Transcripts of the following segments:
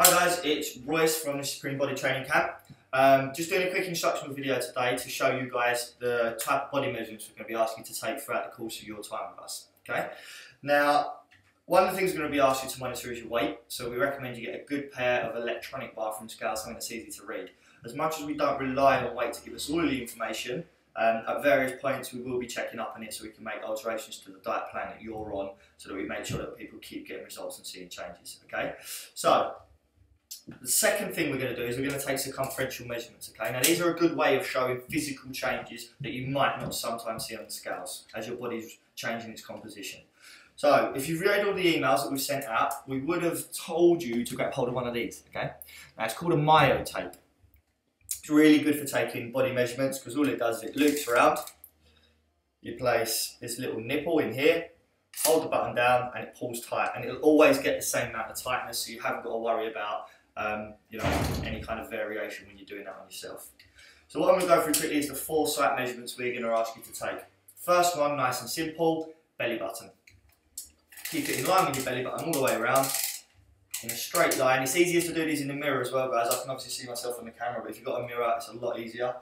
Hi guys, it's Royce from the Supreme Body Training Camp. Just doing a quick instructional video today to show you guys the type of body measurements we're going to be asking you to take throughout the course of your time with us. Okay. Now, one of the things we're going to be asking you to monitor is your weight. So we recommend you get a good pair of electronic bathroom scales, something that's easy to read. As much as we don't rely on weight to give us all of the information, at various points we will be checking up on it so we can make alterations to the diet plan that you're on, so that we make sure that people keep getting results and seeing changes. Okay. So the second thing we're going to do is we're going to take circumferential measurements. Okay, now these are a good way of showing physical changes that you might not sometimes see on the scales as your body's changing its composition. So if you've read all the emails that we've sent out, we would have told you to grab hold of one of these. Okay, now it's called a myo tape. It's really good for taking body measurements because all it does is it loops around. You place this little nipple in here, hold the button down, and it pulls tight, and it'll always get the same amount of tightness, so you haven't got to worry about any kind of variation when you're doing that on yourself. So what I'm going to go through quickly is the 4 site measurements we're going to ask you to take. First one, nice and simple, belly button. Keep it in line with your belly button all the way around, in a straight line. It's easier to do these in the mirror as well, guys. I can obviously see myself on the camera, but if you've got a mirror, it's a lot easier.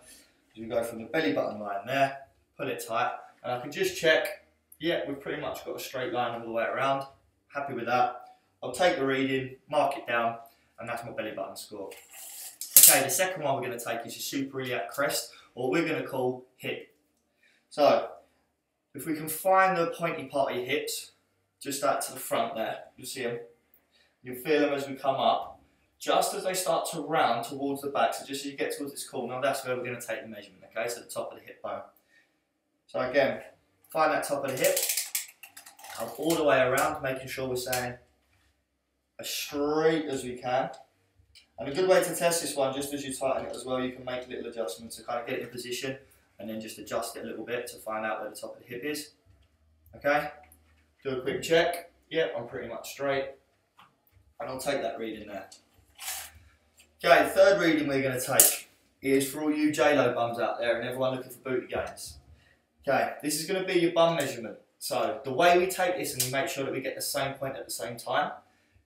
You go from the belly button line there, pull it tight, and I can just check, yeah, we've pretty much got a straight line all the way around. Happy with that. I'll take the reading, mark it down, and that's my belly button score. Okay, the second one we're going to take is your suprailiac crest, or what we're going to call hip. So, if we can find the pointy part of your hips, just out to the front there, you'll see them. You'll feel them as we come up, just as they start to round towards the back, so just as you get towards this corner, that's where we're going to take the measurement, okay, so the top of the hip bone. So again, find that top of the hip, up all the way around, making sure we're staying as straight as we can. And a good way to test this one, just as you tighten it as well, you can make little adjustments to kind of get it in position and then just adjust it a little bit to find out where the top of the hip is. Okay, do a quick check. Yep, I'm pretty much straight. And I'll take that reading there. Okay, third reading we're going to take is for all you J-Lo bums out there and everyone looking for booty gains. Okay, this is going to be your bum measurement. So the way we take this and we make sure that we get the same point at the same time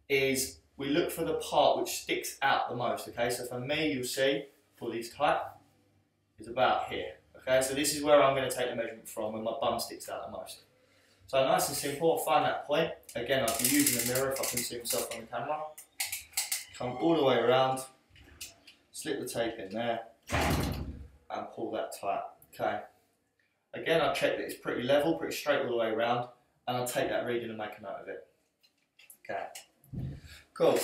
is we look for the part which sticks out the most, okay? So for me, you'll see, pull these tight, is about here, okay? So this is where I'm going to take the measurement from when my bum sticks out the most. So nice and simple, I'll find that point. Again, I'll be using the mirror if I can see myself on the camera. Come all the way around, slip the tape in there, and pull that tight, okay? Again, I'll check that it's pretty level, pretty straight all the way around, and I'll take that reading and make a note of it. Okay. Cool.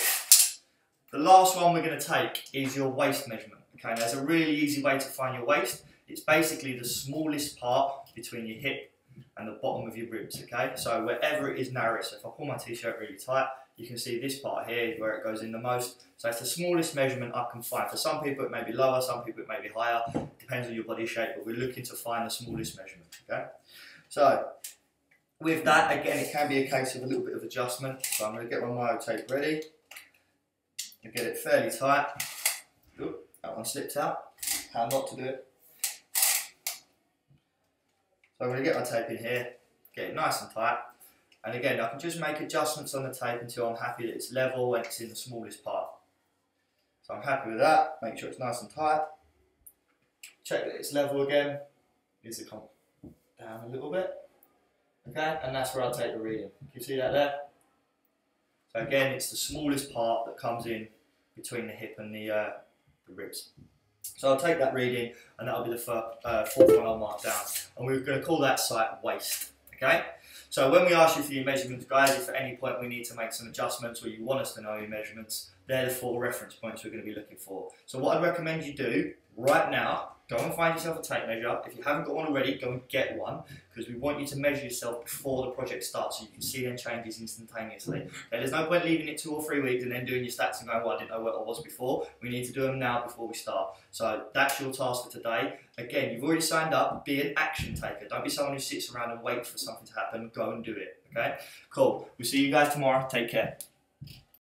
The last one we're going to take is your waist measurement. Okay, there's a really easy way to find your waist. It's basically the smallest part between your hip and the bottom of your ribs. Okay, so wherever it is narrowest. So if I pull my t-shirt really tight, you can see this part here is where it goes in the most. So it's the smallest measurement I can find. For some people it may be lower, some people it may be higher. Depends on your body shape, but we're looking to find the smallest measurement. Okay, so with that, again, it can be a case of a little bit of adjustment. So I'm going to get my myo tape ready and get it fairly tight. Oop, that one slipped out. How not to do it. So I'm going to get my tape in here, get it nice and tight. And again, I can just make adjustments on the tape until I'm happy that it's level and it's in the smallest part. So I'm happy with that. Make sure it's nice and tight. Check that it's level again. Needs to come down a little bit. Okay, and that's where I'll take the reading. Can you see that there? So again, it's the smallest part that comes in between the hip and the ribs. So I'll take that reading, and that'll be the fourth one I'll mark down. And we're going to call that site waist. Okay? So when we ask you for your measurements, guys, if at any point we need to make some adjustments or you want us to know your measurements, they're the 4 reference points we're going to be looking for. So what I'd recommend you do right now, go and find yourself a tape measure. If you haven't got one already, go and get one, because we want you to measure yourself before the project starts so you can see them changes instantaneously. Okay, there's no point leaving it 2 or 3 weeks and then doing your stats and going, well, I didn't know what I was before. We need to do them now before we start. So that's your task for today. Again, you've already signed up. Be an action taker. Don't be someone who sits around and waits for something to happen. Go and do it. Okay? Cool. We'll see you guys tomorrow. Take care.